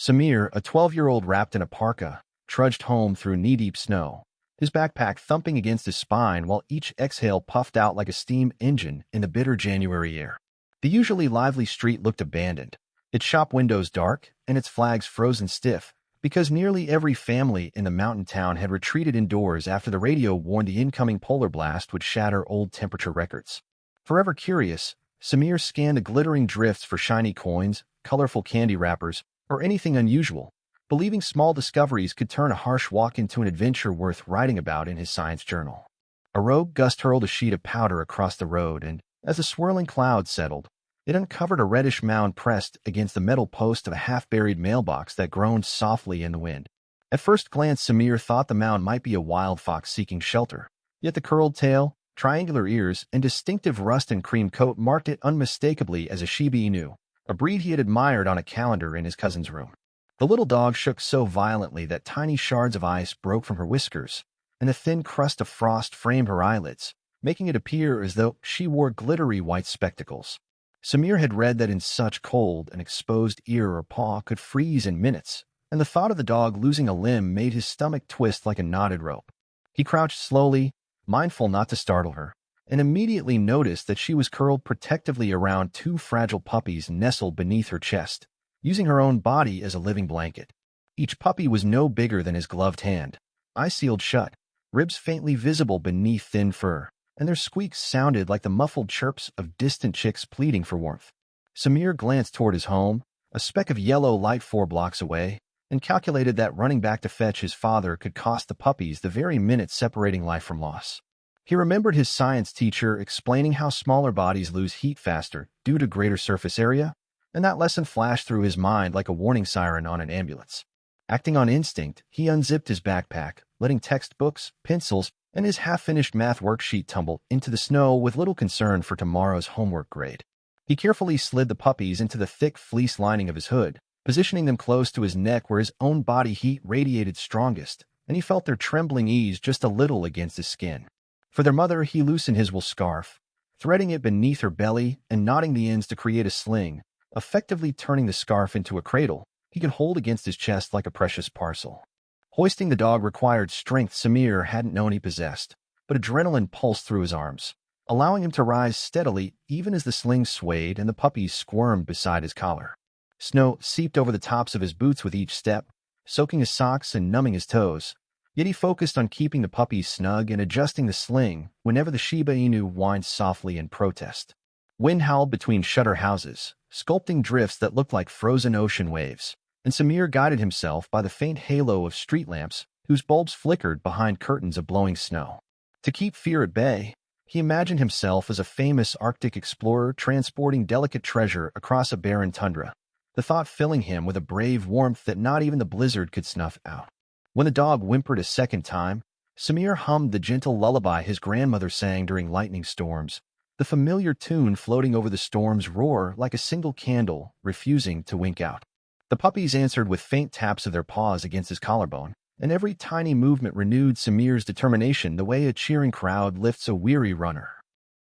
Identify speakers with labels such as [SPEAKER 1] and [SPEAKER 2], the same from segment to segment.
[SPEAKER 1] Samir, a 12-year-old wrapped in a parka, trudged home through knee-deep snow, his backpack thumping against his spine while each exhale puffed out like a steam engine in the bitter January air. The usually lively street looked abandoned, its shop windows dark and its flags frozen stiff, because nearly every family in the mountain town had retreated indoors after the radio warned the incoming polar blast would shatter old temperature records. Forever curious, Samir scanned the glittering drifts for shiny coins, colorful candy wrappers, or anything unusual, believing small discoveries could turn a harsh walk into an adventure worth writing about in his science journal. A rogue gust hurled a sheet of powder across the road, and as the swirling clouds settled, it uncovered a reddish mound pressed against the metal post of a half-buried mailbox that groaned softly in the wind. At first glance, Samir thought the mound might be a wild fox seeking shelter, yet the curled tail, triangular ears, and distinctive rust and cream coat marked it unmistakably as a Shiba Inu, a breed he had admired on a calendar in his cousin's room. The little dog shook so violently that tiny shards of ice broke from her whiskers, and a thin crust of frost framed her eyelids, making it appear as though she wore glittery white spectacles. Samir had read that in such cold, an exposed ear or paw could freeze in minutes, and the thought of the dog losing a limb made his stomach twist like a knotted rope. He crouched slowly, mindful not to startle her, and immediately noticed that she was curled protectively around two fragile puppies nestled beneath her chest, using her own body as a living blanket. Each puppy was no bigger than his gloved hand, eyes sealed shut, ribs faintly visible beneath thin fur, and their squeaks sounded like the muffled chirps of distant chicks pleading for warmth. Samir glanced toward his home, a speck of yellow light 4 blocks away, and calculated that running back to fetch his father could cost the puppies the very minute separating life from loss. He remembered his science teacher explaining how smaller bodies lose heat faster due to greater surface area, and that lesson flashed through his mind like a warning siren on an ambulance. Acting on instinct, he unzipped his backpack, letting textbooks, pencils, and his half-finished math worksheet tumble into the snow with little concern for tomorrow's homework grade. He carefully slid the puppies into the thick fleece lining of his hood, positioning them close to his neck where his own body heat radiated strongest, and he felt their trembling ease just a little against his skin. For their mother, he loosened his wool scarf, threading it beneath her belly and knotting the ends to create a sling, effectively turning the scarf into a cradle he could hold against his chest like a precious parcel. Hoisting the dog required strength Samir hadn't known he possessed, but adrenaline pulsed through his arms, allowing him to rise steadily even as the sling swayed and the puppies squirmed beside his collar. Snow seeped over the tops of his boots with each step, soaking his socks and numbing his toes, yet he focused on keeping the puppies snug and adjusting the sling whenever the Shiba Inu whined softly in protest. Wind howled between shutter houses, sculpting drifts that looked like frozen ocean waves, and Samir guided himself by the faint halo of street lamps whose bulbs flickered behind curtains of blowing snow. To keep fear at bay, he imagined himself as a famous Arctic explorer transporting delicate treasure across a barren tundra, the thought filling him with a brave warmth that not even the blizzard could snuff out. When the dog whimpered a second time, Samir hummed the gentle lullaby his grandmother sang during lightning storms, the familiar tune floating over the storm's roar like a single candle refusing to wink out. The puppies answered with faint taps of their paws against his collarbone, and every tiny movement renewed Samir's determination the way a cheering crowd lifts a weary runner.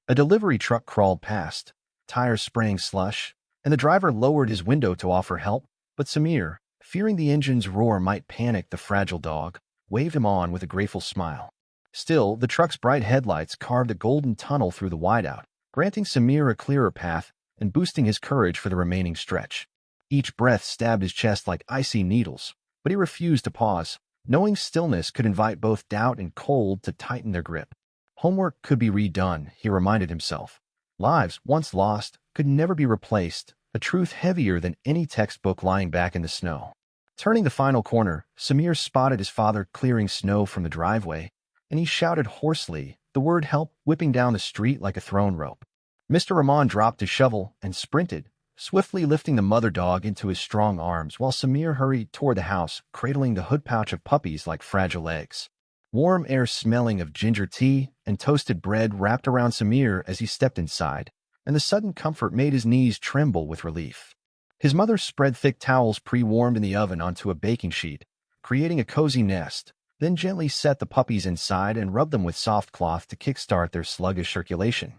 [SPEAKER 1] A delivery truck crawled past, tires spraying slush, and the driver lowered his window to offer help, but Samir, fearing the engine's roar might panic the fragile dog, waved him on with a grateful smile. Still, the truck's bright headlights carved a golden tunnel through the wideout, granting Samir a clearer path and boosting his courage for the remaining stretch. Each breath stabbed his chest like icy needles, but he refused to pause, knowing stillness could invite both doubt and cold to tighten their grip. Homework could be redone, he reminded himself. Lives, once lost, could never be replaced, a truth heavier than any textbook lying back in the snow. Turning the final corner, Samir spotted his father clearing snow from the driveway, and he shouted hoarsely, the word help whipping down the street like a thrown rope. Mr. Rahman dropped his shovel and sprinted, swiftly lifting the mother dog into his strong arms while Samir hurried toward the house, cradling the hood pouch of puppies like fragile eggs. Warm air smelling of ginger tea and toasted bread wrapped around Samir as he stepped inside, and the sudden comfort made his knees tremble with relief. His mother spread thick towels pre-warmed in the oven onto a baking sheet, creating a cozy nest, then gently set the puppies inside and rubbed them with soft cloth to kickstart their sluggish circulation.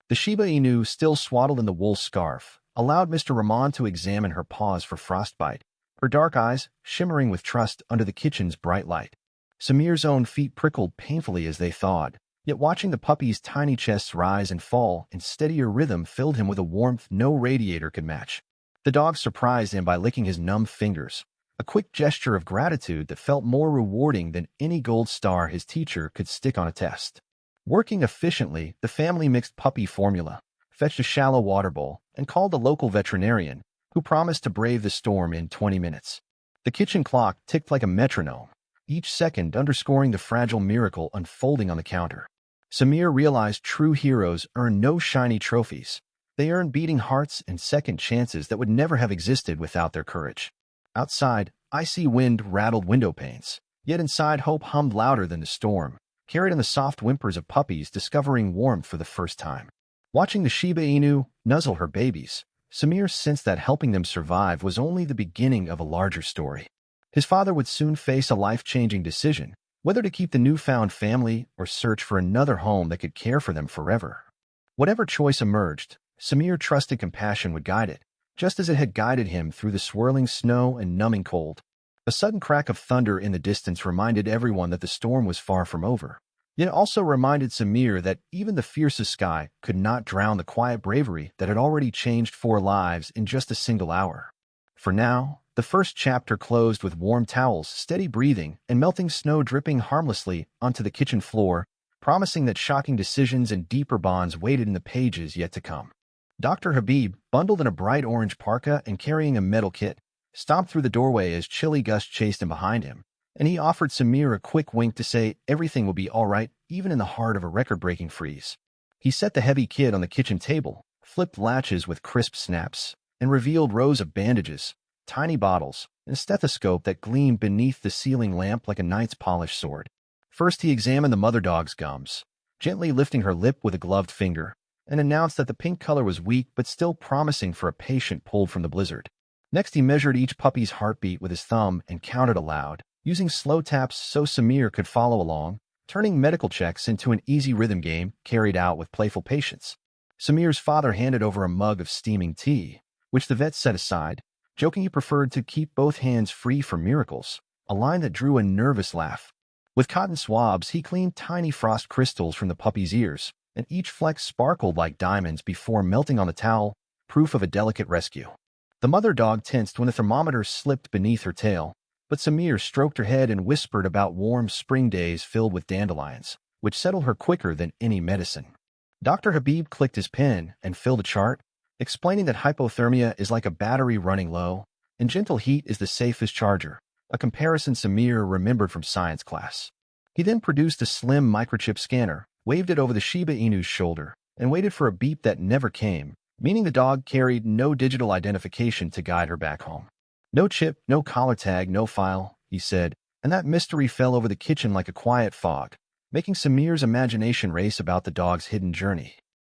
[SPEAKER 1] The Shiba Inu, still swaddled in the wool scarf, allowed Mr. Rahman to examine her paws for frostbite, her dark eyes shimmering with trust under the kitchen's bright light. Samir's own feet prickled painfully as they thawed, yet watching the puppy's tiny chests rise and fall in steadier rhythm filled him with a warmth no radiator could match. The dog surprised him by licking his numb fingers, a quick gesture of gratitude that felt more rewarding than any gold star his teacher could stick on a test. Working efficiently, the family mixed puppy formula, fetched a shallow water bowl, and called a local veterinarian, who promised to brave the storm in 20 minutes. The kitchen clock ticked like a metronome, each second underscoring the fragile miracle unfolding on the counter. Samir realized true heroes earn no shiny trophies. They earn beating hearts and second chances that would never have existed without their courage. Outside, icy wind rattled window panes, yet inside hope hummed louder than the storm, carried in the soft whimpers of puppies discovering warmth for the first time. Watching the Shiba Inu nuzzle her babies, Samir sensed that helping them survive was only the beginning of a larger story. His father would soon face a life-changing decision, whether to keep the newfound family or search for another home that could care for them forever. Whatever choice emerged, Samir trusted compassion would guide it, just as it had guided him through the swirling snow and numbing cold. A sudden crack of thunder in the distance reminded everyone that the storm was far from over. Yet it also reminded Samir that even the fiercest sky could not drown the quiet bravery that had already changed 4 lives in just a single hour. For now, the first chapter closed with warm towels, steady breathing, and melting snow dripping harmlessly onto the kitchen floor, promising that shocking decisions and deeper bonds waited in the pages yet to come. Dr. Habib, bundled in a bright orange parka and carrying a metal kit, stomped through the doorway as chilly gusts chased him behind him, and he offered Samir a quick wink to say everything will be all right, even in the heart of a record-breaking freeze. He set the heavy kit on the kitchen table, flipped latches with crisp snaps, and revealed rows of bandages, tiny bottles, and a stethoscope that gleamed beneath the ceiling lamp like a knight's polished sword. First, he examined the mother dog's gums, gently lifting her lip with a gloved finger, and announced that the pink color was weak but still promising for a patient pulled from the blizzard. Next, he measured each puppy's heartbeat with his thumb and counted aloud, using slow taps so Samir could follow along, turning medical checks into an easy rhythm game carried out with playful patience. Samir's father handed over a mug of steaming tea, which the vet set aside, joking he preferred to keep both hands free for miracles, a line that drew a nervous laugh. With cotton swabs, he cleaned tiny frost crystals from the puppy's ears, and each fleck sparkled like diamonds before melting on the towel, proof of a delicate rescue. The mother dog tensed when the thermometer slipped beneath her tail, but Samir stroked her head and whispered about warm spring days filled with dandelions, which settled her quicker than any medicine. Dr. Habib clicked his pen and filled a chart, explaining that hypothermia is like a battery running low, and gentle heat is the safest charger, a comparison Samir remembered from science class. He then produced a slim microchip scanner, waved it over the Shiba Inu's shoulder, and waited for a beep that never came, meaning the dog carried no digital identification to guide her back home. No chip, no collar tag, no file, he said, and that mystery fell over the kitchen like a quiet fog, making Samir's imagination race about the dog's hidden journey.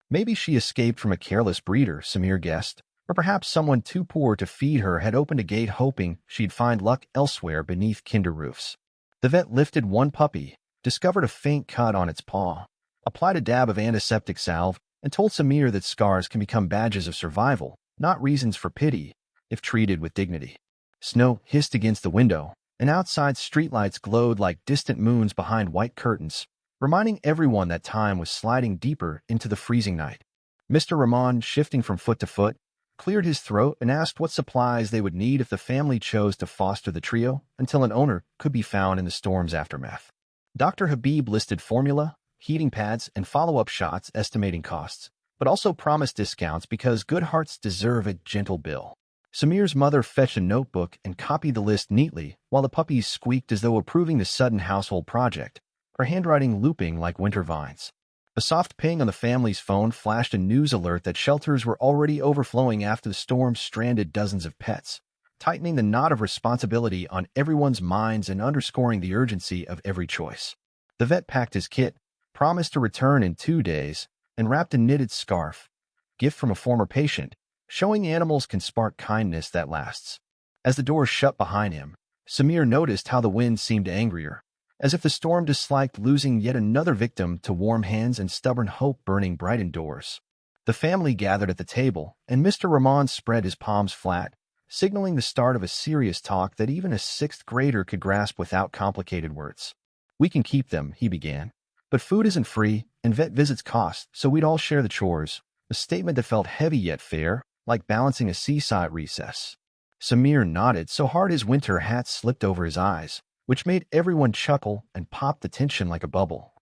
[SPEAKER 1] Maybe she escaped from a careless breeder, Samir guessed, or perhaps someone too poor to feed her had opened a gate hoping she'd find luck elsewhere beneath kinder roofs. The vet lifted one puppy, discovered a faint cut on its paw, applied a dab of antiseptic salve, and told Samir that scars can become badges of survival, not reasons for pity, if treated with dignity. Snow hissed against the window, and outside streetlights glowed like distant moons behind white curtains, reminding everyone that time was sliding deeper into the freezing night. Mr. Rahman, shifting from foot to foot, cleared his throat and asked what supplies they would need if the family chose to foster the trio until an owner could be found in the storm's aftermath. Dr. Habib listed formula, heating pads, and follow-up shots estimating costs, but also promised discounts because good hearts deserve a gentle bill. Samir's mother fetched a notebook and copied the list neatly while the puppies squeaked as though approving the sudden household project, her handwriting looping like winter vines. A soft ping on the family's phone flashed a news alert that shelters were already overflowing after the storm stranded dozens of pets, tightening the knot of responsibility on everyone's minds and underscoring the urgency of every choice. The vet packed his kit, promised to return in 2 days, and wrapped a knitted scarf, gift from a former patient, showing animals can spark kindness that lasts. As the door shut behind him, Samir noticed how the wind seemed angrier, as if the storm disliked losing yet another victim to warm hands and stubborn hope burning bright indoors. The family gathered at the table, and Mr. Rahman spread his palms flat, signaling the start of a serious talk that even a sixth grader could grasp without complicated words. "We can keep them," he began. "But food isn't free, and vet visits cost, so we'd all share the chores." A statement that felt heavy yet fair, like balancing a seaside recess. Samir nodded so hard his winter hat slipped over his eyes, which made everyone chuckle and popped the tension like a bubble.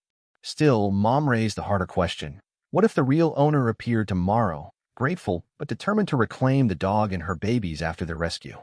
[SPEAKER 1] Still, Mom raised the harder question. What if the real owner appeared tomorrow, grateful but determined to reclaim the dog and her babies after their rescue?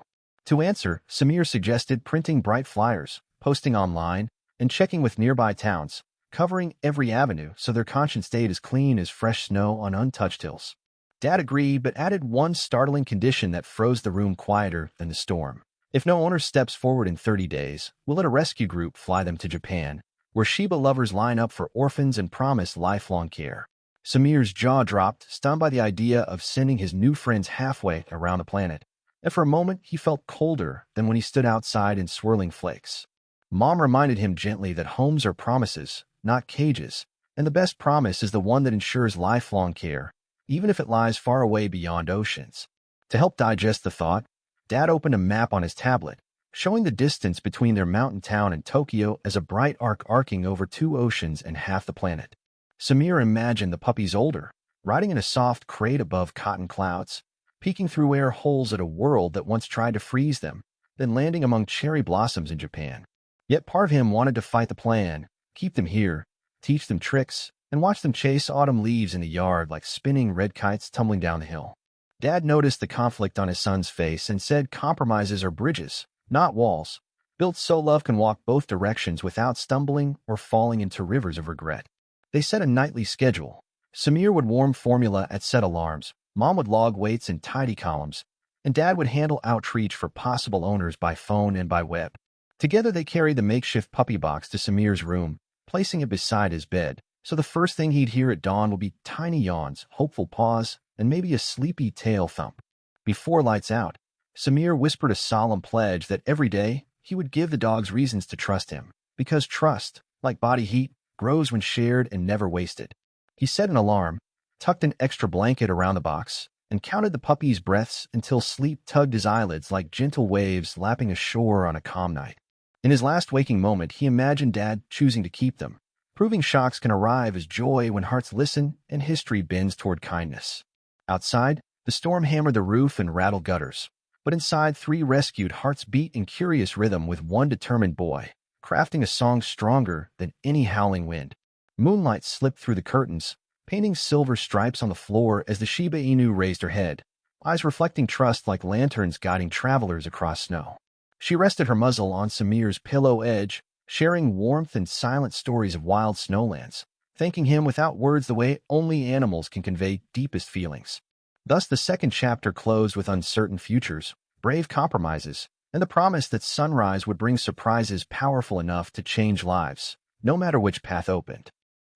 [SPEAKER 1] To answer, Samir suggested printing bright flyers, posting online, and checking with nearby towns, covering every avenue so their conscience stayed as clean as fresh snow on untouched hills. Dad agreed, but added one startling condition that froze the room quieter than the storm. If no owner steps forward in 30 days, we'll let a rescue group fly them to Japan, where Shiba lovers line up for orphans and promise lifelong care. Samir's jaw dropped, stunned by the idea of sending his new friends halfway around the planet. And for a moment, he felt colder than when he stood outside in swirling flakes. Mom reminded him gently that homes are promises, not cages, and the best promise is the one that ensures lifelong care, even if it lies far away beyond oceans. To help digest the thought, Dad opened a map on his tablet, showing the distance between their mountain town and Tokyo as a bright arc arcing over 2 oceans and half the planet. Samir imagined the puppies older, riding in a soft crate above cotton clouds, peeking through air holes at a world that once tried to freeze them, then landing among cherry blossoms in Japan. Yet part of him wanted to fight the plan, keep them here, teach them tricks, and watch them chase autumn leaves in the yard like spinning red kites tumbling down the hill. Dad noticed the conflict on his son's face and said compromises are bridges, not walls, built so love can walk both directions without stumbling or falling into rivers of regret. They set a nightly schedule. Samir would warm formula at set alarms, Mom would log weights in tidy columns, and Dad would handle outreach for possible owners by phone and by web. Together they carried the makeshift puppy box to Samir's room, placing it beside his bed, so the first thing he'd hear at dawn would be tiny yawns, hopeful paws, and maybe a sleepy tail thump. Before lights out, Samir whispered a solemn pledge that every day he would give the dogs reasons to trust him, because trust, like body heat, grows when shared and never wasted. He set an alarm, tucked an extra blanket around the box, and counted the puppy's breaths until sleep tugged his eyelids like gentle waves lapping ashore on a calm night. In his last waking moment, he imagined Dad choosing to keep them, proving shocks can arrive as joy when hearts listen and history bends toward kindness. Outside, the storm hammered the roof and rattled gutters, but inside 3 rescued hearts beat in curious rhythm with one determined boy, crafting a song stronger than any howling wind. Moonlight slipped through the curtains, painting silver stripes on the floor as the Shiba Inu raised her head, eyes reflecting trust like lanterns guiding travelers across snow. She rested her muzzle on Samir's pillow edge, sharing warmth and silent stories of wild snowlands, thanking him without words the way only animals can convey deepest feelings. Thus the second chapter closed with uncertain futures, brave compromises, and the promise that sunrise would bring surprises powerful enough to change lives, no matter which path opened.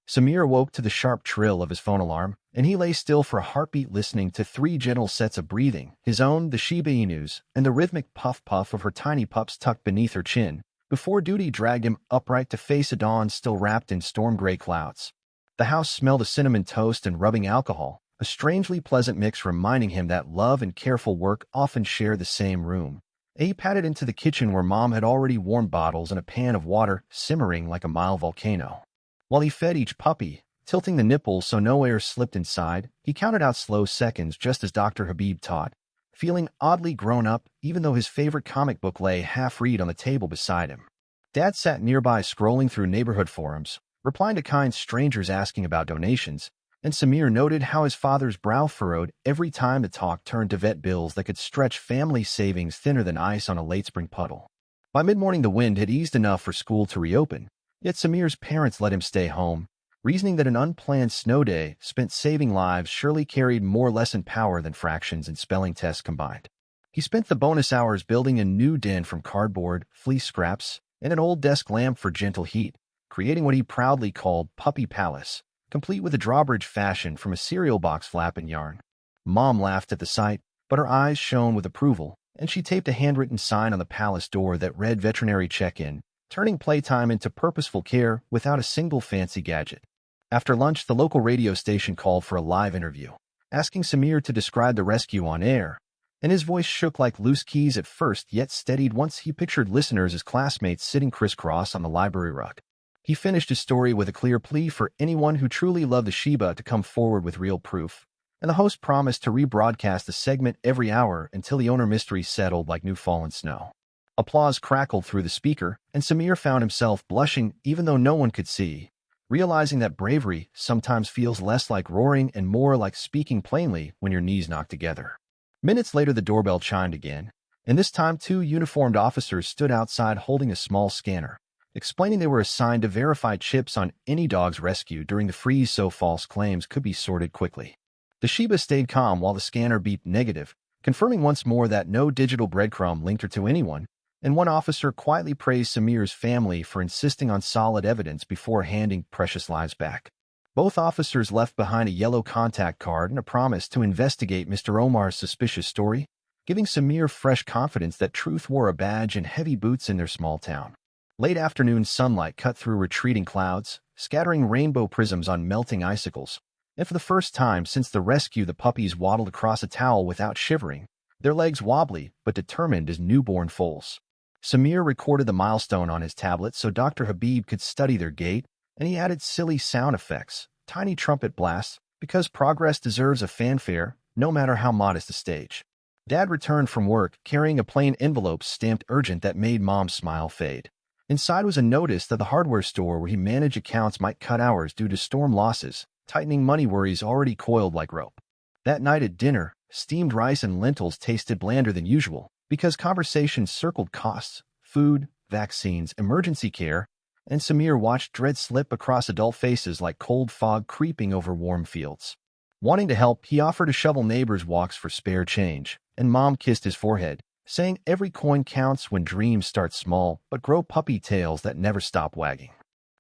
[SPEAKER 1] Samir awoke to the sharp trill of his phone alarm, and he lay still for a heartbeat listening to 3 gentle sets of breathing, his own, the Shiba Inu's, and the rhythmic puff-puff of her tiny pups tucked beneath her chin, before duty dragged him upright to face a dawn still wrapped in storm-gray clouds. The house smelled of cinnamon toast and rubbing alcohol, a strangely pleasant mix reminding him that love and careful work often share the same room. He padded into the kitchen where Mom had already warmed bottles and a pan of water simmering like a mild volcano. While he fed each puppy, tilting the nipples so no air slipped inside, he counted out slow seconds just as Dr. Habib taught, feeling oddly grown up even though his favorite comic book lay half-read on the table beside him. Dad sat nearby scrolling through neighborhood forums, replying to kind strangers asking about donations, and Samir noted how his father's brow furrowed every time the talk turned to vet bills that could stretch family savings thinner than ice on a late spring puddle. By mid-morning the wind had eased enough for school to reopen, yet Samir's parents let him stay home, reasoning that an unplanned snow day spent saving lives surely carried more lesson power than fractions and spelling tests combined. He spent the bonus hours building a new den from cardboard, fleece scraps, and an old desk lamp for gentle heat, creating what he proudly called Puppy Palace, complete with a drawbridge fashioned from a cereal box flap and yarn. Mom laughed at the sight, but her eyes shone with approval, and she taped a handwritten sign on the palace door that read veterinary check-in, turning playtime into purposeful care without a single fancy gadget. After lunch, the local radio station called for a live interview, asking Samir to describe the rescue on air, and his voice shook like loose keys at first, yet steadied once he pictured listeners as classmates sitting crisscross on the library rug. He finished his story with a clear plea for anyone who truly loved the Shiba to come forward with real proof, and the host promised to rebroadcast the segment every hour until the owner mystery settled like new fallen snow. Applause crackled through the speaker, and Samir found himself blushing even though no one could see, realizing that bravery sometimes feels less like roaring and more like speaking plainly when your knees knock together. Minutes later, the doorbell chimed again, and this time 2 uniformed officers stood outside holding a small scanner, explaining they were assigned to verify chips on any dogs rescued during the freeze so false claims could be sorted quickly. The Shiba stayed calm while the scanner beeped negative, confirming once more that no digital breadcrumb linked her to anyone, and one officer quietly praised Samir's family for insisting on solid evidence before handing precious lives back. Both officers left behind a yellow contact card and a promise to investigate Mr. Omar's suspicious story, giving Samir fresh confidence that truth wore a badge and heavy boots in their small town. Late afternoon sunlight cut through retreating clouds, scattering rainbow prisms on melting icicles, and for the first time since the rescue the puppies waddled across a towel without shivering, their legs wobbly but determined as newborn foals. Samir recorded the milestone on his tablet so Dr. Habib could study their gait, and he added silly sound effects, tiny trumpet blasts, because progress deserves a fanfare, no matter how modest the stage. Dad returned from work carrying a plain envelope stamped urgent that made Mom's smile fade. Inside was a notice that the hardware store where he managed accounts might cut hours due to storm losses, tightening money worries already coiled like rope. That night at dinner, steamed rice and lentils tasted blander than usual, because conversations circled costs, food, vaccines, emergency care, and Samir watched dread slip across adult faces like cold fog creeping over warm fields. Wanting to help, he offered to shovel neighbors' walks for spare change, and Mom kissed his forehead, saying every coin counts when dreams start small but grow puppy tails that never stop wagging.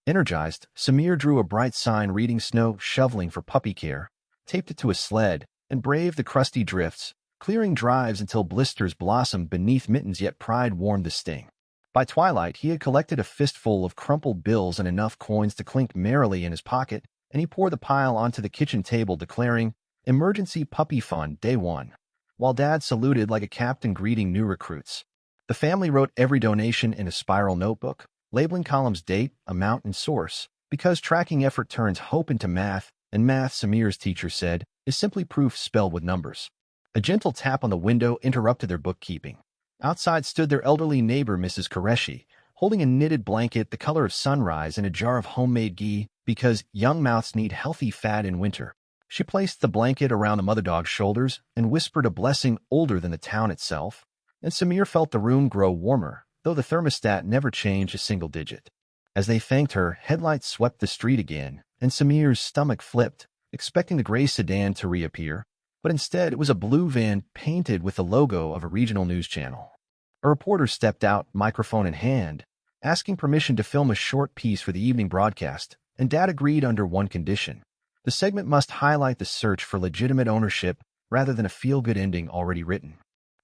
[SPEAKER 1] Energized, Samir drew a bright sign reading snow shoveling for puppy care, taped it to a sled, and braved the crusty drifts, clearing drives until blisters blossomed beneath mittens, yet pride warmed the sting. By twilight, he had collected a fistful of crumpled bills and enough coins to clink merrily in his pocket, and he poured the pile onto the kitchen table, declaring, "Emergency Puppy Fund, Day 1," while Dad saluted like a captain greeting new recruits. The family wrote every donation in a spiral notebook, labeling columns date, amount, and source, because tracking effort turns hope into math, and math, Samir's teacher said, is simply proof spelled with numbers. A gentle tap on the window interrupted their bookkeeping. Outside stood their elderly neighbor, Mrs. Qureshi, holding a knitted blanket the color of sunrise and a jar of homemade ghee, because young mouths need healthy fat in winter. She placed the blanket around the mother dog's shoulders and whispered a blessing older than the town itself, and Samir felt the room grow warmer, though the thermostat never changed a single digit. As they thanked her, headlights swept the street again, and Samir's stomach flipped, expecting the gray sedan to reappear, but instead it was a blue van painted with the logo of a regional news channel. A reporter stepped out, microphone in hand, asking permission to film a short piece for the evening broadcast, and Dad agreed under one condition. The segment must highlight the search for legitimate ownership rather than a feel-good ending already written.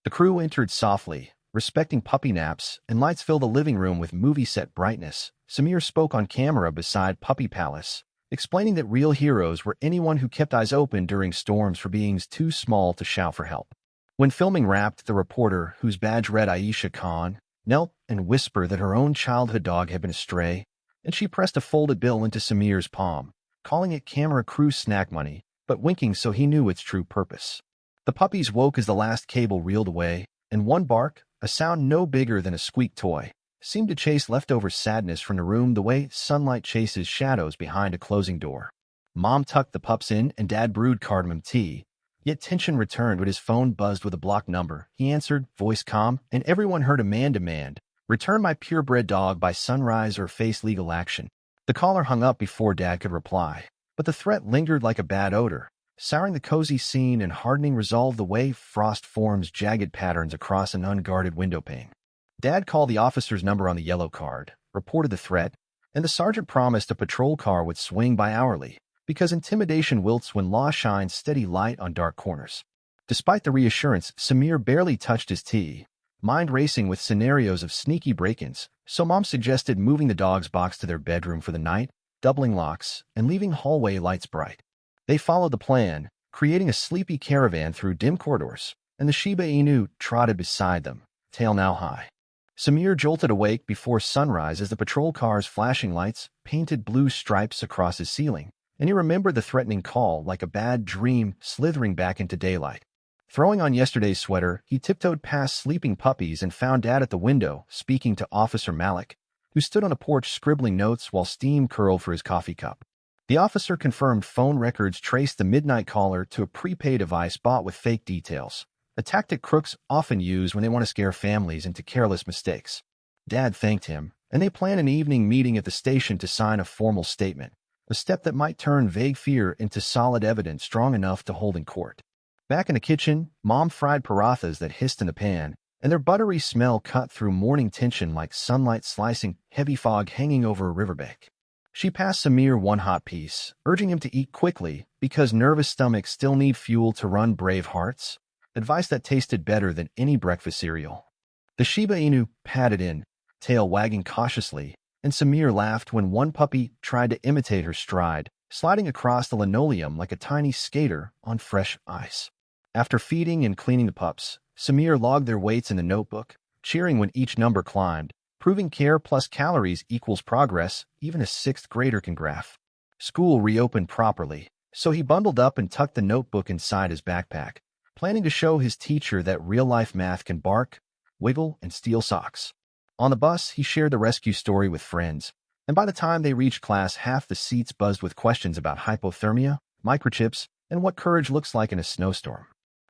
[SPEAKER 1] The crew entered softly, respecting puppy naps, and lights filled the living room with movie set brightness. Samir spoke on camera beside Puppy Palace, explaining that real heroes were anyone who kept eyes open during storms for beings too small to shout for help. When filming wrapped, the reporter, whose badge read Aisha Khan, knelt and whispered that her own childhood dog had been astray, and she pressed a folded bill into Samir's palm, calling it camera crew snack money, but winking so he knew its true purpose. The puppies woke as the last cable reeled away, and one bark, a sound no bigger than a squeak toy, seemed to chase leftover sadness from the room the way sunlight chases shadows behind a closing door. Mom tucked the pups in and Dad brewed cardamom tea, yet tension returned when his phone buzzed with a blocked number. He answered, voice calm, and everyone heard a man demand, "Return my purebred dog by sunrise or face legal action." The caller hung up before Dad could reply, but the threat lingered like a bad odor, souring the cozy scene and hardening resolve the way frost forms jagged patterns across an unguarded windowpane. Dad called the officer's number on the yellow card, reported the threat, and the sergeant promised a patrol car would swing by hourly, because intimidation wilts when law shines steady light on dark corners. Despite the reassurance, Samir barely touched his tea, mind racing with scenarios of sneaky break-ins, so Mom suggested moving the dog's box to their bedroom for the night, doubling locks, and leaving hallway lights bright. They followed the plan, creating a sleepy caravan through dim corridors, and the Shiba Inu trotted beside them, tail now high. Samir jolted awake before sunrise as the patrol car's flashing lights painted blue stripes across his ceiling, and he remembered the threatening call like a bad dream slithering back into daylight. Throwing on yesterday's sweater, he tiptoed past sleeping puppies and found Dad at the window, speaking to Officer Malik, who stood on a porch scribbling notes while steam curled for his coffee cup. The officer confirmed phone records traced the midnight caller to a prepaid device bought with fake details, a tactic crooks often use when they want to scare families into careless mistakes. Dad thanked him, and they planned an evening meeting at the station to sign a formal statement, a step that might turn vague fear into solid evidence strong enough to hold in court. Back in the kitchen, Mom fried parathas that hissed in the pan, and their buttery smell cut through morning tension like sunlight slicing heavy fog hanging over a riverbank. She passed Samir one hot piece, urging him to eat quickly because nervous stomachs still need fuel to run brave hearts, advice that tasted better than any breakfast cereal. The Shiba Inu padded in, tail wagging cautiously, and Samir laughed when one puppy tried to imitate her stride, sliding across the linoleum like a tiny skater on fresh ice. After feeding and cleaning the pups, Samir logged their weights in the notebook, cheering when each number climbed, proving care plus calories equals progress even a sixth grader can graph. School reopened properly, so he bundled up and tucked the notebook inside his backpack, planning to show his teacher that real-life math can bark, wiggle, and steal socks. On the bus, he shared the rescue story with friends, and by the time they reached class, half the seats buzzed with questions about hypothermia, microchips, and what courage looks like in a snowstorm.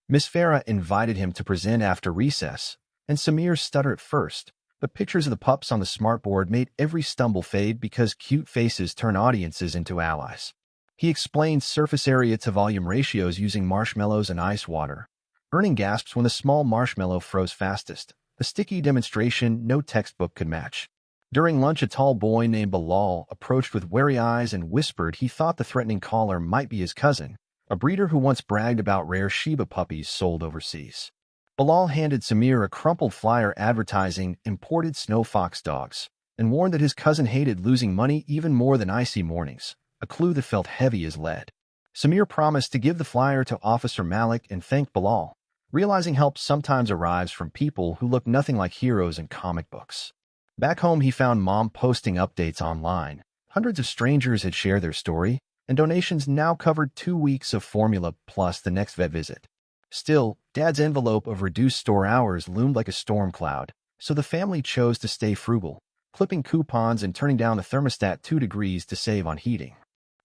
[SPEAKER 1] Miss Farah invited him to present after recess, and Samir stuttered at first, but pictures of the pups on the smartboard made every stumble fade because cute faces turn audiences into allies. He explained surface area to volume ratios using marshmallows and ice water, earning gasps when the small marshmallow froze fastest, a sticky demonstration no textbook could match. During lunch, a tall boy named Bilal approached with wary eyes and whispered he thought the threatening caller might be his cousin, a breeder who once bragged about rare Shiba puppies sold overseas. Bilal handed Samir a crumpled flyer advertising imported snow fox dogs and warned that his cousin hated losing money even more than icy mornings, a clue that felt heavy as lead. Samir promised to give the flyer to Officer Malik and thanked Bilal, realizing help sometimes arrives from people who look nothing like heroes in comic books. Back home, he found Mom posting updates online. Hundreds of strangers had shared their story, and donations now covered 2 weeks of formula plus the next vet visit. Still, Dad's envelope of reduced store hours loomed like a storm cloud, so the family chose to stay frugal, clipping coupons and turning down the thermostat 2 degrees to save on heating.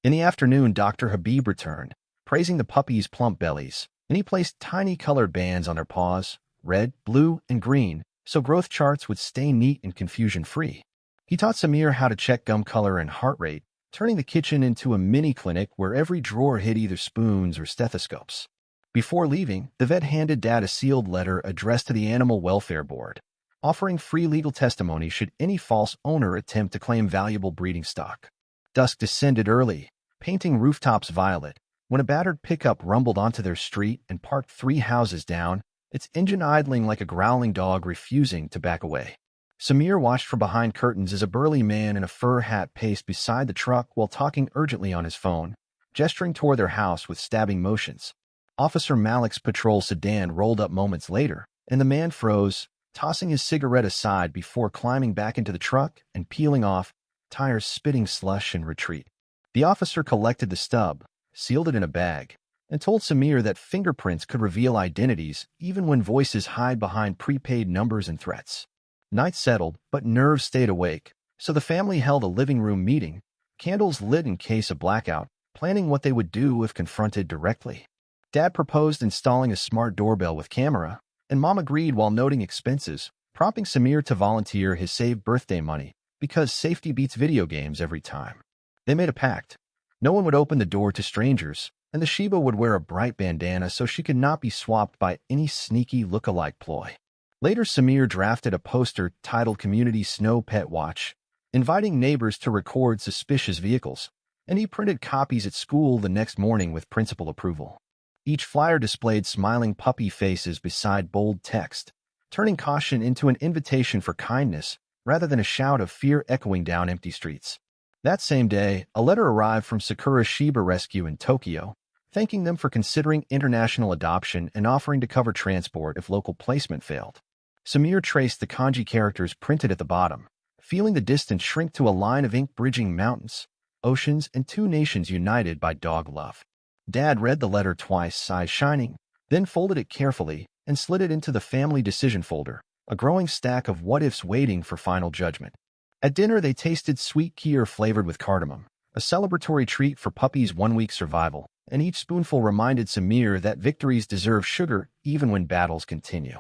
[SPEAKER 1] In the afternoon, Dr. Habib returned, praising the puppies' plump bellies, and he placed tiny colored bands on their paws, red, blue, and green, so growth charts would stay neat and confusion-free. He taught Samir how to check gum color and heart rate, turning the kitchen into a mini clinic where every drawer hid either spoons or stethoscopes. Before leaving, the vet handed Dad a sealed letter addressed to the Animal Welfare Board, offering free legal testimony should any false owner attempt to claim valuable breeding stock. Dusk descended early, painting rooftops violet, when a battered pickup rumbled onto their street and parked 3 houses down, its engine idling like a growling dog refusing to back away. Samir watched from behind curtains as a burly man in a fur hat paced beside the truck while talking urgently on his phone, gesturing toward their house with stabbing motions. Officer Malik's patrol sedan rolled up moments later, and the man froze, tossing his cigarette aside before climbing back into the truck and peeling off, tires spitting slush in retreat. The officer collected the stub, sealed it in a bag, and told Samir that fingerprints could reveal identities even when voices hide behind prepaid numbers and threats. Night settled, but nerves stayed awake, so the family held a living room meeting, candles lit in case of blackout, planning what they would do if confronted directly. Dad proposed installing a smart doorbell with camera, and Mom agreed while noting expenses, prompting Samir to volunteer his saved birthday money because safety beats video games every time. They made a pact. No one would open the door to strangers, and the Shiba would wear a bright bandana so she could not be swapped by any sneaky look-alike ploy. Later, Samir drafted a poster titled Community Snow Pet Watch, inviting neighbors to record suspicious vehicles, and he printed copies at school the next morning with principal approval. Each flyer displayed smiling puppy faces beside bold text, turning caution into an invitation for kindness rather than a shout of fear echoing down empty streets. That same day, a letter arrived from Sakura Shiba Rescue in Tokyo, thanking them for considering international adoption and offering to cover transport if local placement failed. Samir traced the kanji characters printed at the bottom, feeling the distance shrink to a line of ink bridging mountains, oceans, and two nations united by dog love. Dad read the letter twice, eyes shining, then folded it carefully and slid it into the family decision folder, a growing stack of what-ifs waiting for final judgment. At dinner, they tasted sweet kheer flavored with cardamom, a celebratory treat for Puppy's one-week survival, and each spoonful reminded Samir that victories deserve sugar even when battles continue.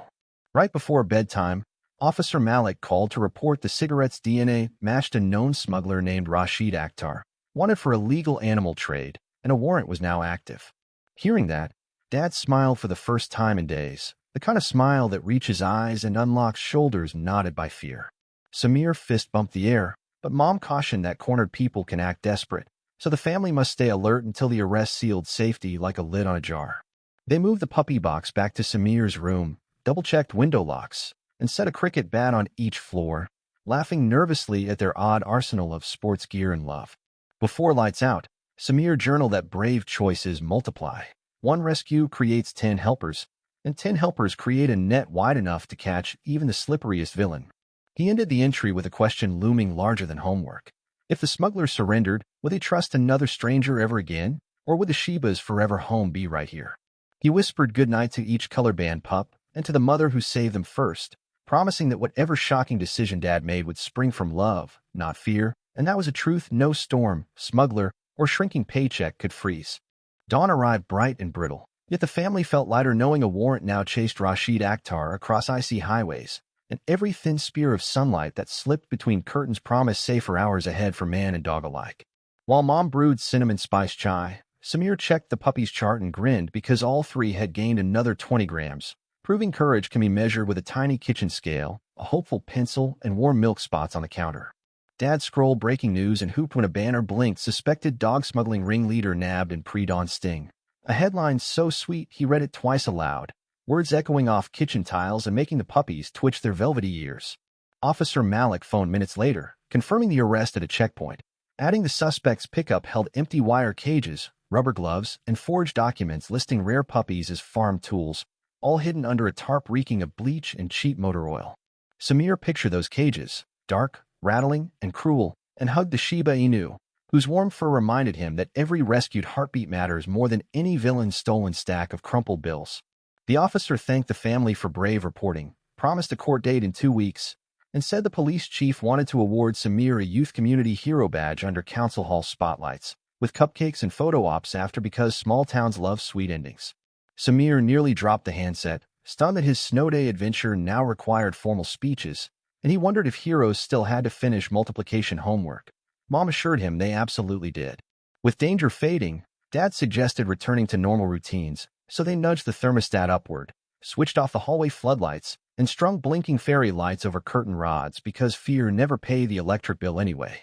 [SPEAKER 1] Right before bedtime, Officer Malik called to report the cigarette's DNA matched a known smuggler named Rashid Akhtar, wanted for illegal animal trade, and a warrant was now active. Hearing that, Dad smiled for the first time in days, the kind of smile that reaches eyes and unlocks shoulders knotted by fear. Samir fist-bumped the air, but Mom cautioned that cornered people can act desperate, so the family must stay alert until the arrest sealed safety like a lid on a jar. They moved the puppy box back to Samir's room, double-checked window locks, and set a cricket bat on each floor, laughing nervously at their odd arsenal of sports gear and love. Before lights out, Samir journaled that brave choices multiply. One rescue creates 10 helpers, and 10 helpers create a net wide enough to catch even the slipperiest villain. He ended the entry with a question looming larger than homework. If the smugglers surrendered, would they trust another stranger ever again, or would the Shiba's forever home be right here? He whispered goodnight to each color band pup and to the mother who saved them first, promising that whatever shocking decision Dad made would spring from love, not fear, and that was a truth no storm, smuggler, or shrinking paycheck could freeze. Dawn arrived bright and brittle, yet the family felt lighter knowing a warrant now chased Rashid Akhtar across icy highways, and every thin spear of sunlight that slipped between curtains promised safer hours ahead for man and dog alike. While Mom brewed cinnamon spice chai, Samir checked the puppy's chart and grinned because all three had gained another 20 grams, proving courage can be measured with a tiny kitchen scale, a hopeful pencil, and warm milk spots on the counter. Dad scrolled breaking news and hooped when a banner blinked suspected dog smuggling ringleader nabbed in pre-dawn sting. A headline so sweet he read it twice aloud, words echoing off kitchen tiles and making the puppies twitch their velvety ears. Officer Malik phoned minutes later, confirming the arrest at a checkpoint, adding the suspect's pickup held empty wire cages, rubber gloves, and forged documents listing rare puppies as farm tools, all hidden under a tarp reeking of bleach and cheap motor oil. Samir pictured those cages, dark, rattling, and cruel, and hugged the Shiba Inu, whose warm fur reminded him that every rescued heartbeat matters more than any villain's stolen stack of crumpled bills. The officer thanked the family for brave reporting, promised a court date in 2 weeks, and said the police chief wanted to award Samir a Youth Community Hero badge under council hall spotlights, with cupcakes and photo ops after because small towns love sweet endings. Samir nearly dropped the handset, stunned that his snow day adventure now required formal speeches, and he wondered if heroes still had to finish multiplication homework. Mom assured him they absolutely did. With danger fading, Dad suggested returning to normal routines, so they nudged the thermostat upward, switched off the hallway floodlights, and strung blinking fairy lights over curtain rods because fear never paid the electric bill anyway.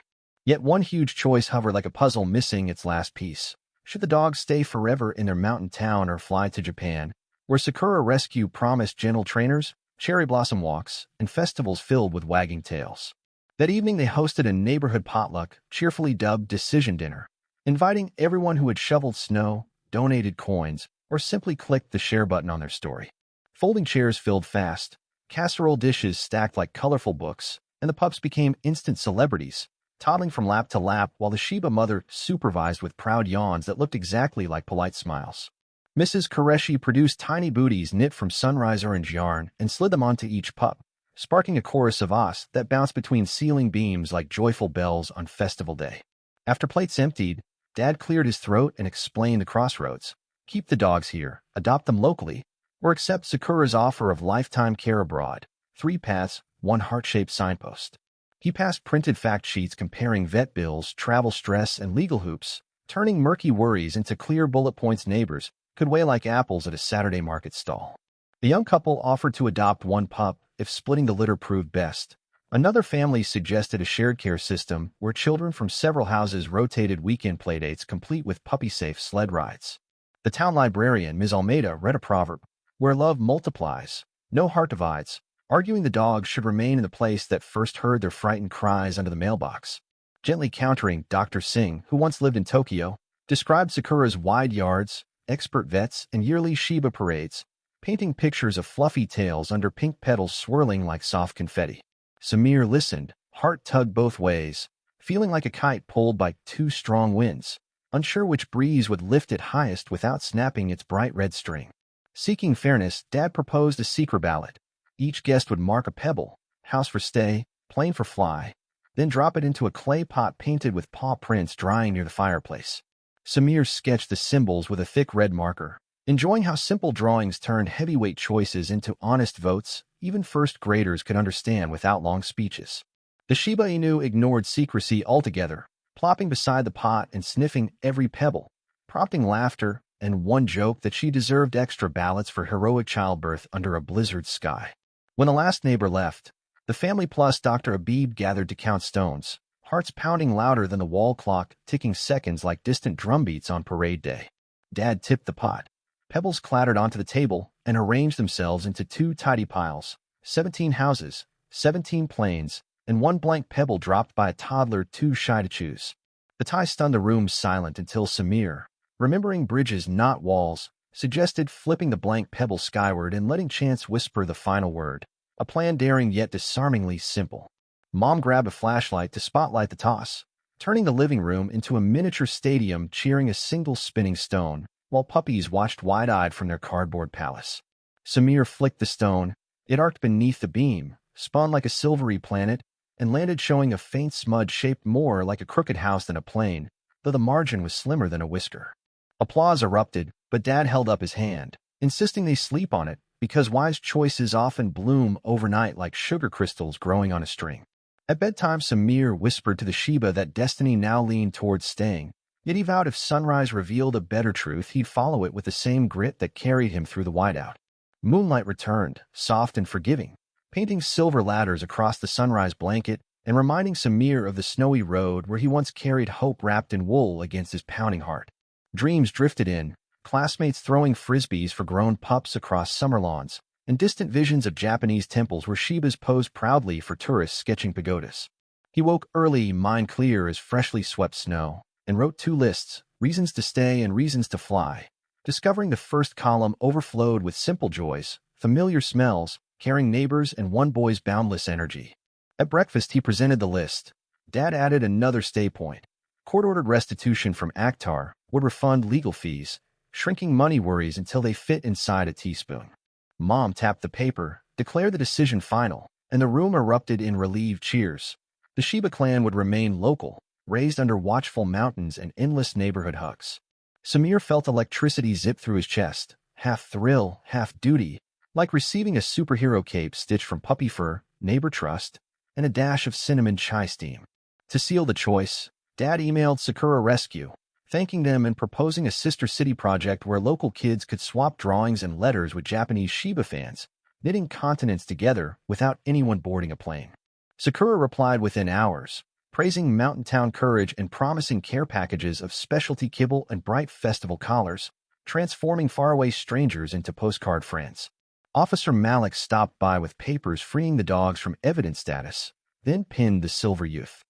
[SPEAKER 1] Yet one huge choice hovered like a puzzle missing its last piece. Should the dogs stay forever in their mountain town or fly to Japan, where Sakura Rescue promised gentle trainers, cherry blossom walks, and festivals filled with wagging tails? That evening they hosted a neighborhood potluck, cheerfully dubbed Decision Dinner, inviting everyone who had shoveled snow, donated coins, or simply clicked the share button on their story. Folding chairs filled fast, casserole dishes stacked like colorful books, and the pups became instant celebrities, toddling from lap to lap while the Shiba mother supervised with proud yawns that looked exactly like polite smiles. Mrs. Qureshi produced tiny booties knit from sunrise orange yarn and slid them onto each pup, sparking a chorus of ahs that bounced between ceiling beams like joyful bells on festival day. After plates emptied, Dad cleared his throat and explained the crossroads. Keep the dogs here, adopt them locally, or accept Sakura's offer of lifetime care abroad. 3 paths, 1 heart-shaped signpost. He passed printed fact sheets comparing vet bills, travel stress, and legal hoops, turning murky worries into clear bullet points neighbors could weigh like apples at a Saturday market stall. The young couple offered to adopt 1 pup if splitting the litter proved best. Another family suggested a shared care system where children from several houses rotated weekend playdates complete with puppy-safe sled rides. The town librarian, Ms. Almeida, read a proverb, "Where love multiplies, no heart divides," arguing the dogs should remain in the place that first heard their frightened cries under the mailbox. Gently countering, Dr. Singh, who once lived in Tokyo, described Sakura's wide yards, expert vets, and yearly Shiba parades, painting pictures of fluffy tails under pink petals swirling like soft confetti. Samir listened, heart tugged both ways, feeling like a kite pulled by two strong winds, unsure which breeze would lift it highest without snapping its bright red string. Seeking fairness, Dad proposed a secret ballot. Each guest would mark a pebble, house for stay, plane for fly, then drop it into a clay pot painted with paw prints drying near the fireplace. Samir sketched the symbols with a thick red marker, enjoying how simple drawings turned heavyweight choices into honest votes even first graders could understand without long speeches. The Shiba Inu ignored secrecy altogether, plopping beside the pot and sniffing every pebble, prompting laughter and one joke that she deserved extra ballots for heroic childbirth under a blizzard sky. When the last neighbor left, the family plus Dr. Abib gathered to count stones, hearts pounding louder than the wall clock, ticking seconds like distant drumbeats on parade day. Dad tipped the pot. Pebbles clattered onto the table and arranged themselves into two tidy piles, 17 houses, 17 planes, and one blank pebble dropped by a toddler too shy to choose. The tie stunned the room silent until Samir, remembering bridges not walls, suggested flipping the blank pebble skyward and letting chance whisper the final word, a plan daring yet disarmingly simple. Mom grabbed a flashlight to spotlight the toss, turning the living room into a miniature stadium cheering a single spinning stone, while puppies watched wide-eyed from their cardboard palace. Samir flicked the stone. It arced beneath the beam, spun like a silvery planet, and landed showing a faint smudge shaped more like a crooked house than a plane, though the margin was slimmer than a whisker. Applause erupted, but Dad held up his hand, insisting they sleep on it, because wise choices often bloom overnight like sugar crystals growing on a string. At bedtime, Samir whispered to the Shiba that destiny now leaned towards staying, yet he vowed if sunrise revealed a better truth, he'd follow it with the same grit that carried him through the whiteout. Moonlight returned, soft and forgiving, painting silver ladders across the sunrise blanket and reminding Samir of the snowy road where he once carried hope wrapped in wool against his pounding heart. Dreams drifted in, classmates throwing frisbees for grown pups across summer lawns, and distant visions of Japanese temples where Shibas posed proudly for tourists sketching pagodas. He woke early, mind clear as freshly swept snow, and wrote 2 lists, reasons to stay and reasons to fly, discovering the first column overflowed with simple joys, familiar smells, caring neighbors, and one boy's boundless energy. At breakfast, he presented the list. Dad added another stay point. Court-ordered restitution from Akhtar would refund legal fees, shrinking money worries until they fit inside a teaspoon. Mom tapped the paper, declared the decision final, and the room erupted in relieved cheers. The Shiba clan would remain local, raised under watchful mountains and endless neighborhood hugs. Samir felt electricity zip through his chest, half thrill, half duty, like receiving a superhero cape stitched from puppy fur, neighbor trust, and a dash of cinnamon chai steam. To seal the choice, Dad emailed Sakura Rescue, thanking them and proposing a sister city project where local kids could swap drawings and letters with Japanese Shiba fans, knitting continents together without anyone boarding a plane. Sakura replied within hours, praising mountain town courage and promising care packages of specialty kibble and bright festival collars, transforming faraway strangers into postcard friends. Officer Malik stopped by with papers freeing the dogs from evidence status, then pinned the silver youth.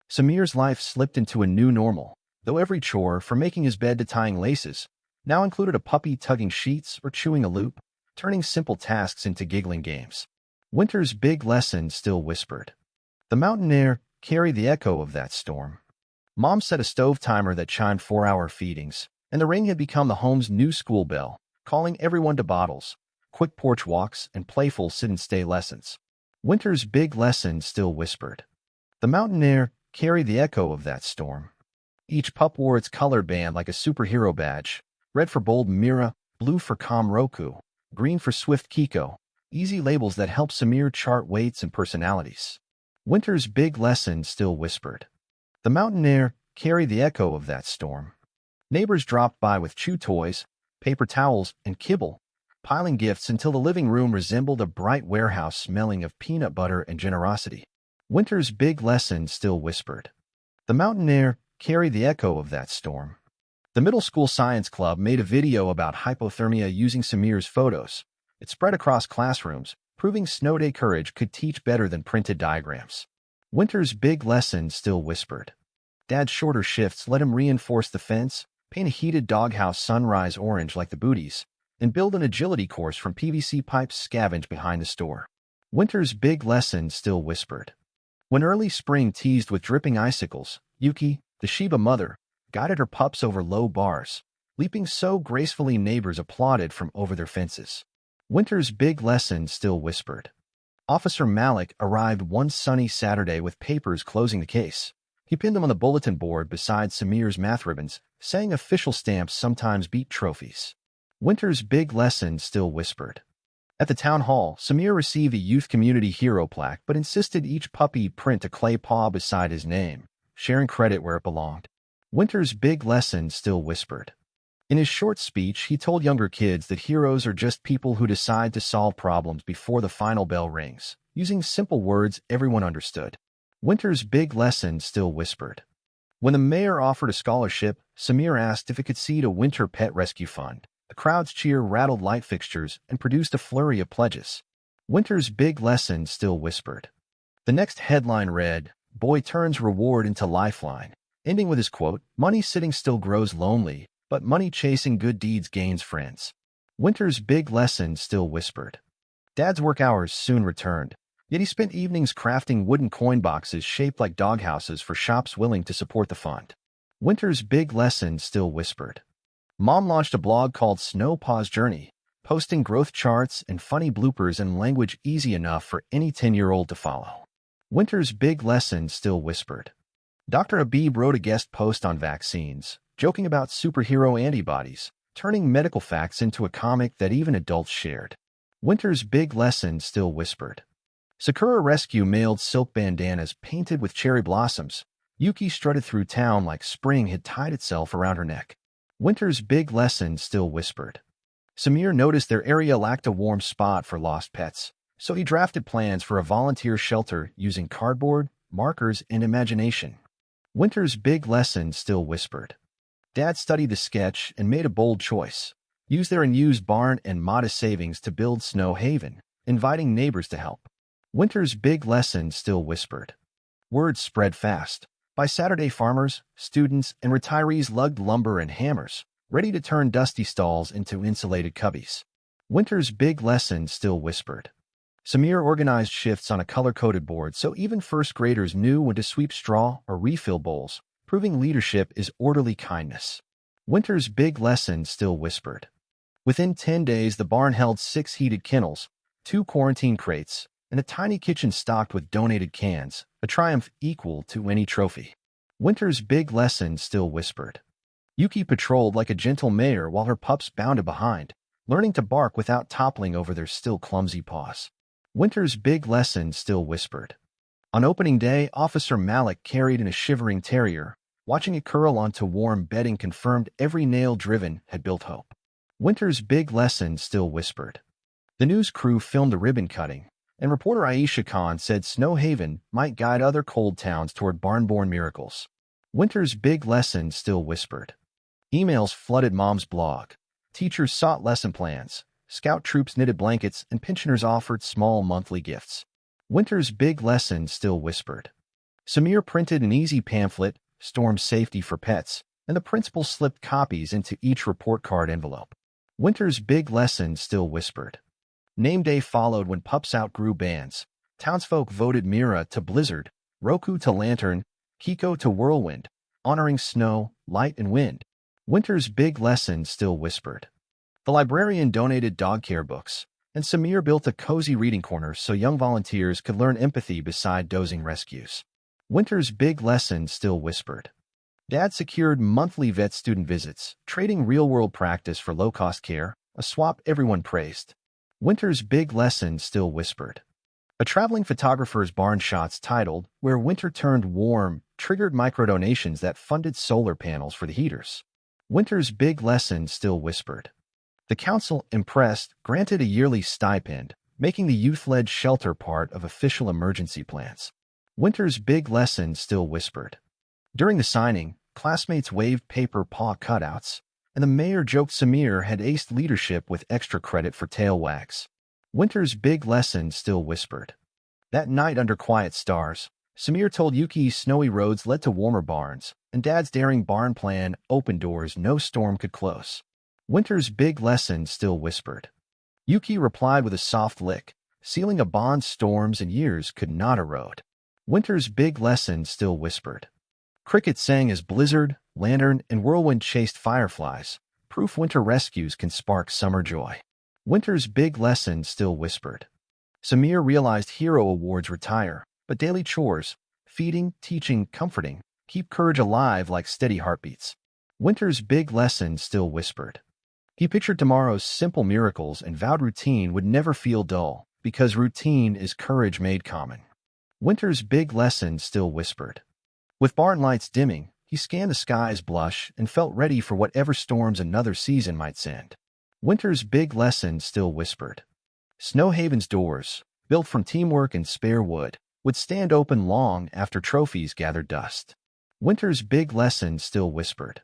[SPEAKER 1] Samir's life slipped into a new normal, though every chore, from making his bed to tying laces, now included a puppy tugging sheets or chewing a loop, turning simple tasks into giggling games. Winter's big lesson still whispered. The mountain air carried the echo of that storm. Mom set a stove timer that chimed 4-hour feedings, and the ring had become the home's new school bell, calling everyone to bottles, quick porch walks, and playful sit-and-stay lessons. Winter's big lesson still whispered. The mountain air carried the echo of that storm. Each pup wore its colored band like a superhero badge, red for bold Mira, blue for calm Roku, green for swift Kiko, easy labels that helped Samir chart weights and personalities. Winter's big lesson still whispered. The mountain air carried the echo of that storm. Neighbors dropped by with chew toys, paper towels, and kibble, piling gifts until the living room resembled a bright warehouse smelling of peanut butter and generosity. Winter's big lesson still whispered. The mountain air carried the echo of that storm. The middle school science club made a video about hypothermia using Samir's photos. It spread across classrooms, proving snow day courage could teach better than printed diagrams. Winter's big lesson still whispered. Dad's shorter shifts let him reinforce the fence, paint a heated doghouse sunrise orange like the booties, and build an agility course from PVC pipes scavenged behind the store. Winter's big lesson still whispered. When early spring teased with dripping icicles, Yuki, the Shiba mother, guided her pups over low bars, leaping so gracefully neighbors applauded from over their fences. Winter's big lesson still whispered. Officer Malik arrived one sunny Saturday with papers closing the case. He pinned them on the bulletin board beside Samir's math ribbons, saying official stamps sometimes beat trophies. Winter's big lesson still whispered. At the town hall, Samir received a youth community hero plaque but insisted each puppy print a clay paw beside his name, sharing credit where it belonged. Winter's big lesson still whispered. In his short speech, he told younger kids that heroes are just people who decide to solve problems before the final bell rings, using simple words everyone understood. Winter's big lesson still whispered. When the mayor offered a scholarship, Samir asked if it could seed a winter pet rescue fund. The crowd's cheer rattled light fixtures and produced a flurry of pledges. Winter's big lesson still whispered. The next headline read, "Boy turns reward into lifeline," ending with his quote, "Money sitting still grows lonely, but money chasing good deeds gains friends." Winter's big lesson still whispered. Dad's work hours soon returned, yet he spent evenings crafting wooden coin boxes shaped like doghouses for shops willing to support the fund. Winter's big lesson still whispered. Mom launched a blog called Snow Paw's Journey, posting growth charts and funny bloopers in language easy enough for any 10-year-old to follow. Winter's big lesson still whispered. Dr. Habib wrote a guest post on vaccines, joking about superhero antibodies, turning medical facts into a comic that even adults shared. Winter's big lesson still whispered. Sakura Rescue mailed silk bandanas painted with cherry blossoms. Yuki strutted through town like spring had tied itself around her neck. Winter's big lesson still whispered. Samir noticed their area lacked a warm spot for lost pets, so he drafted plans for a volunteer shelter using cardboard, markers, and imagination. Winter's big lesson still whispered. Dad studied the sketch and made a bold choice. Use their unused barn and modest savings to build Snow Haven, inviting neighbors to help. Winter's big lesson still whispered. Word spread fast. By Saturday, farmers, students, and retirees lugged lumber and hammers, ready to turn dusty stalls into insulated cubbies. Winter's big lesson still whispered. Samir organized shifts on a color-coded board so even first graders knew when to sweep straw or refill bowls, proving leadership is orderly kindness. Winter's big lesson still whispered. Within 10 days, the barn held 6 heated kennels, 2 quarantine crates, and a tiny kitchen stocked with donated cans, a triumph equal to any trophy. Winter's big lesson still whispered. Yuki patrolled like a gentle mayor while her pups bounded behind, learning to bark without toppling over their still clumsy paws. Winter's big lesson still whispered. On opening day, Officer Malik carried in a shivering terrier. Watching it curl onto warm bedding confirmed every nail driven had built hope. Winter's big lesson still whispered. The news crew filmed the ribbon cutting, and reporter Aisha Khan said Snow Haven might guide other cold towns toward barn-born miracles. Winter's big lesson still whispered. Emails flooded Mom's blog. Teachers sought lesson plans. Scout troops knitted blankets, and pensioners offered small monthly gifts. Winter's big lesson still whispered. Samir printed an easy pamphlet, Storm Safety for Pets, and the principal slipped copies into each report card envelope. Winter's big lesson still whispered. Name day followed when pups outgrew bands. Townsfolk voted Mira to Blizzard, Roku to Lantern, Kiko to Whirlwind, honoring snow, light, and wind. Winter's big lesson still whispered. The librarian donated dog care books, and Samir built a cozy reading corner so young volunteers could learn empathy beside dozing rescues. Winter's big lesson still whispered. Dad secured monthly vet student visits, trading real-world practice for low-cost care, a swap everyone praised. Winter's big lesson still whispered. A traveling photographer's barn shots titled, "Where Winter Turned Warm," triggered microdonations that funded solar panels for the heaters. Winter's big lesson still whispered. The council, impressed, granted a yearly stipend, making the youth-led shelter part of official emergency plans. Winter's big lesson still whispered. During the signing, classmates waved paper paw cutouts, and the mayor joked Samir had aced leadership with extra credit for tail wags. Winter's big lesson still whispered. That night under quiet stars, Samir told Yuki snowy roads led to warmer barns, and Dad's daring barn plan opened doors no storm could close. Winter's big lesson still whispered. Yuki replied with a soft lick, sealing a bond storms and years could not erode. Winter's big lesson still whispered. Cricket sang as blizzard, lantern, and whirlwind chased fireflies, proof winter rescues can spark summer joy. Winter's big lesson still whispered. Samir realized hero awards retire, but daily chores, feeding, teaching, comforting, keep courage alive like steady heartbeats. Winter's big lesson still whispered. He pictured tomorrow's simple miracles and vowed routine would never feel dull, because routine is courage made common. Winter's big lesson still whispered. With barn lights dimming, he scanned the sky's blush and felt ready for whatever storms another season might send. Winter's big lesson still whispered. Snowhaven's doors, built from teamwork and spare wood, would stand open long after trophies gathered dust. Winter's big lesson still whispered.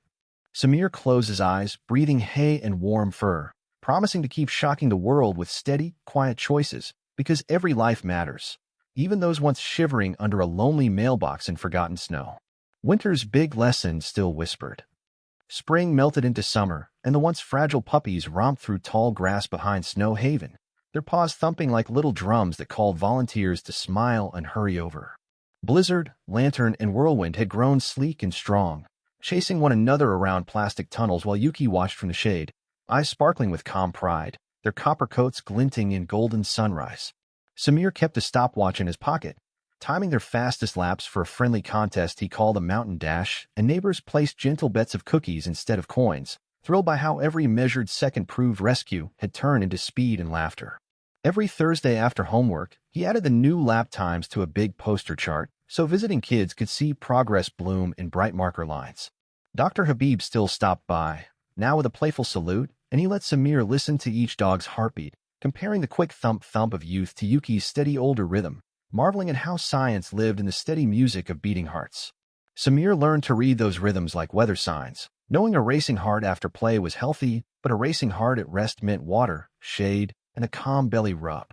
[SPEAKER 1] Samir closed his eyes, breathing hay and warm fur, promising to keep shocking the world with steady, quiet choices, because every life matters, even those once shivering under a lonely mailbox in forgotten snow. Winter's big lesson still whispered. Spring melted into summer, and the once fragile puppies romped through tall grass behind Snow Haven, their paws thumping like little drums that called volunteers to smile and hurry over. Blizzard, lantern, and whirlwind had grown sleek and strong, chasing one another around plastic tunnels while Yuki watched from the shade, eyes sparkling with calm pride, their copper coats glinting in golden sunrise. Samir kept a stopwatch in his pocket, timing their fastest laps for a friendly contest he called a mountain dash, and neighbors placed gentle bets of cookies instead of coins, thrilled by how every measured second proved rescue had turned into speed and laughter. Every Thursday after homework, he added the new lap times to a big poster chart, so visiting kids could see progress bloom in bright marker lines. Dr. Habib still stopped by, now with a playful salute, and he let Samir listen to each dog's heartbeat, comparing the quick thump-thump of youth to Yuki's steady older rhythm, marveling at how science lived in the steady music of beating hearts. Samir learned to read those rhythms like weather signs, knowing a racing heart after play was healthy, but a racing heart at rest meant water, shade, and a calm belly rub.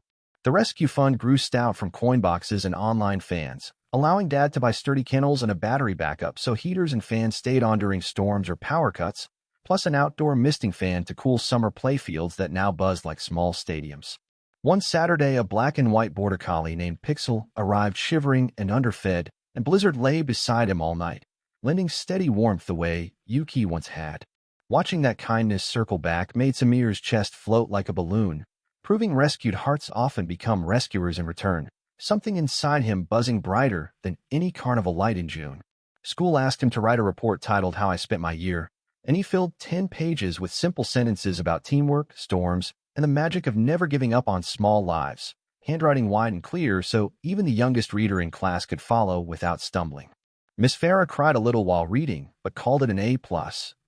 [SPEAKER 1] The rescue fund grew stout from coin boxes and online fans, allowing Dad to buy sturdy kennels and a battery backup so heaters and fans stayed on during storms or power cuts, plus an outdoor misting fan to cool summer playfields that now buzzed like small stadiums. One Saturday, a black and white border collie named Pixel arrived shivering and underfed, and Blizzard lay beside him all night, lending steady warmth the way Yuki once had. Watching that kindness circle back made Samir's chest float like a balloon, proving rescued hearts often become rescuers in return, something inside him buzzing brighter than any carnival light in June. School asked him to write a report titled How I Spent My Year, and he filled 10 pages with simple sentences about teamwork, storms, and the magic of never giving up on small lives, handwriting wide and clear so even the youngest reader in class could follow without stumbling. Miss Farah cried a little while reading, but called it an A+,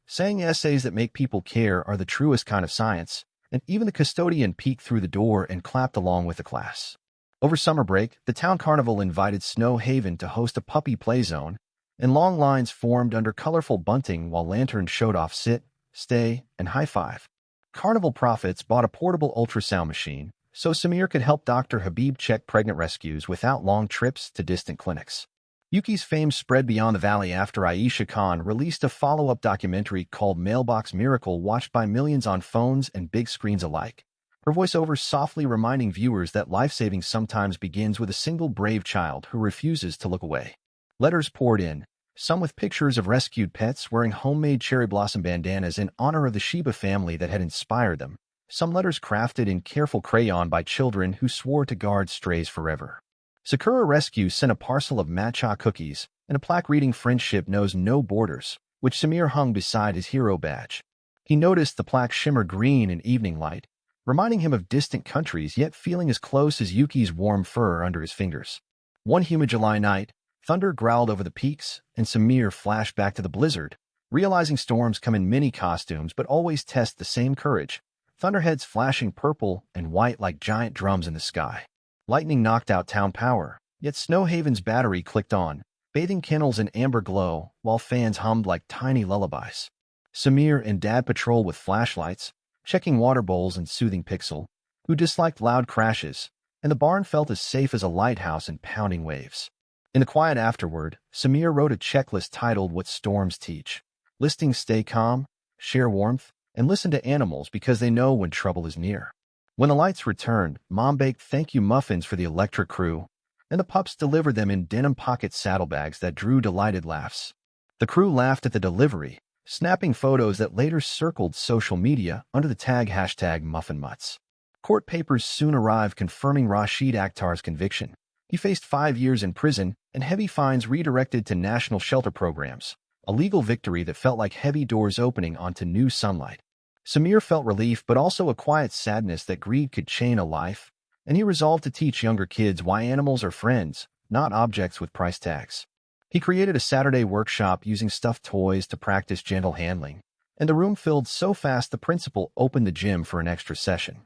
[SPEAKER 1] saying essays that make people care are the truest kind of science, and even the custodian peeked through the door and clapped along with the class. Over summer break, the town carnival invited Snow Haven to host a puppy play zone, and long lines formed under colorful bunting while lanterns showed off sit, stay, and high five. Carnival profits bought a portable ultrasound machine, so Samir could help Dr. Habib check pregnant rescues without long trips to distant clinics. Yuki's fame spread beyond the valley after Aisha Khan released a follow-up documentary called Mailbox Miracle, watched by millions on phones and big screens alike, her voiceover softly reminding viewers that life-saving sometimes begins with a single brave child who refuses to look away. Letters poured in, some with pictures of rescued pets wearing homemade cherry blossom bandanas in honor of the Shiba family that had inspired them, some letters crafted in careful crayon by children who swore to guard strays forever. Sakura Rescue sent a parcel of matcha cookies and a plaque reading "Friendship Knows No Borders," which Samir hung beside his hero badge. He noticed the plaque shimmer green in evening light, reminding him of distant countries yet feeling as close as Yuki's warm fur under his fingers. One humid July night, thunder growled over the peaks, and Samir flashed back to the blizzard, realizing storms come in many costumes but always test the same courage, thunderheads flashing purple and white like giant drums in the sky. Lightning knocked out town power, yet Snow Haven's battery clicked on, bathing kennels in amber glow while fans hummed like tiny lullabies. Samir and Dad patrolled with flashlights, checking water bowls and soothing Pixel, who disliked loud crashes, and the barn felt as safe as a lighthouse in pounding waves. In the quiet afterward, Samir wrote a checklist titled What Storms Teach, listing stay calm, share warmth, and listen to animals because they know when trouble is near. When the lights returned, Mom baked thank you muffins for the electric crew, and the pups delivered them in denim pocket saddlebags that drew delighted laughs. The crew laughed at the delivery, snapping photos that later circled social media under the tag hashtag #MuffinMutts. Court papers soon arrived confirming Rashid Akhtar's conviction. He faced 5 years in prison and heavy fines redirected to national shelter programs, a legal victory that felt like heavy doors opening onto new sunlight. Samir felt relief but also a quiet sadness that greed could chain a life, and he resolved to teach younger kids why animals are friends, not objects with price tags. He created a Saturday workshop using stuffed toys to practice gentle handling, and the room filled so fast the principal opened the gym for an extra session.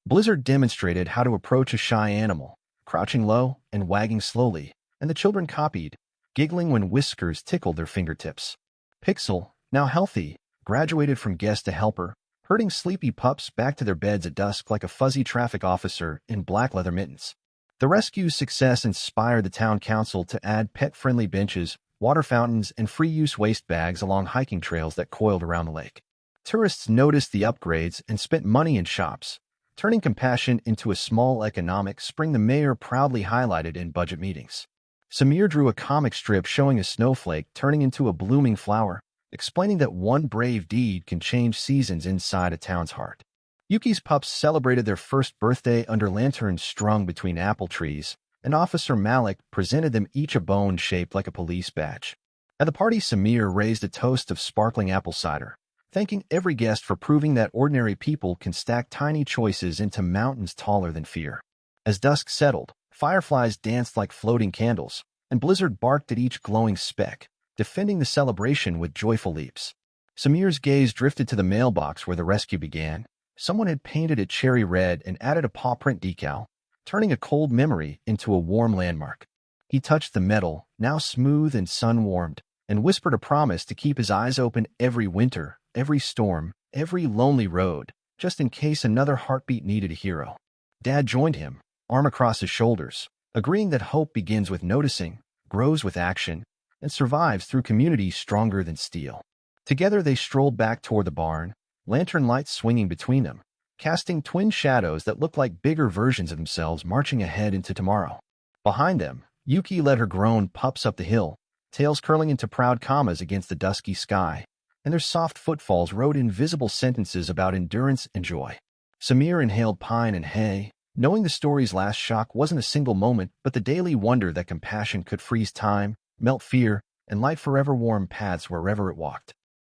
[SPEAKER 1] Blizzard demonstrated how to approach a shy animal, crouching low and wagging slowly, and the children copied, giggling when whiskers tickled their fingertips. Pixel, now healthy, graduated from guest to helper, herding sleepy pups back to their beds at dusk like a fuzzy traffic officer in black leather mittens. The rescue's success inspired the town council to add pet-friendly benches, water fountains, and free-use waste bags along hiking trails that coiled around the lake. Tourists noticed the upgrades and spent money in shops, turning compassion into a small economic spring the mayor proudly highlighted in budget meetings. Samir drew a comic strip showing a snowflake turning into a blooming flower, explaining that one brave deed can change seasons inside a town's heart. Yuki's pups celebrated their first birthday under lanterns strung between apple trees, and Officer Malik presented them each a bone shaped like a police badge. At the party, Samir raised a toast of sparkling apple cider, thanking every guest for proving that ordinary people can stack tiny choices into mountains taller than fear. As dusk settled, fireflies danced like floating candles, and Blizzard barked at each glowing speck, defending the celebration with joyful leaps. Samir's gaze drifted to the mailbox where the rescue began. Someone had painted it cherry red and added a paw print decal, turning a cold memory into a warm landmark. He touched the metal, now smooth and sun-warmed, and whispered a promise to keep his eyes open every winter, every storm, every lonely road, just in case another heartbeat needed a hero. Dad joined him, arm across his shoulders, agreeing that hope begins with noticing, grows with action, and survives through community stronger than steel. Together they strolled back toward the barn, lantern lights swinging between them, casting twin shadows that looked like bigger versions of themselves marching ahead into tomorrow. Behind them, Yuki led her grown pups up the hill, tails curling into proud commas against the dusky sky, and their soft footfalls wrote invisible sentences about endurance and joy. Samir inhaled pine and hay, knowing the story's last shock wasn't a single moment but the daily wonder that compassion could freeze time, melt fear, and light forever warm paths wherever it walked.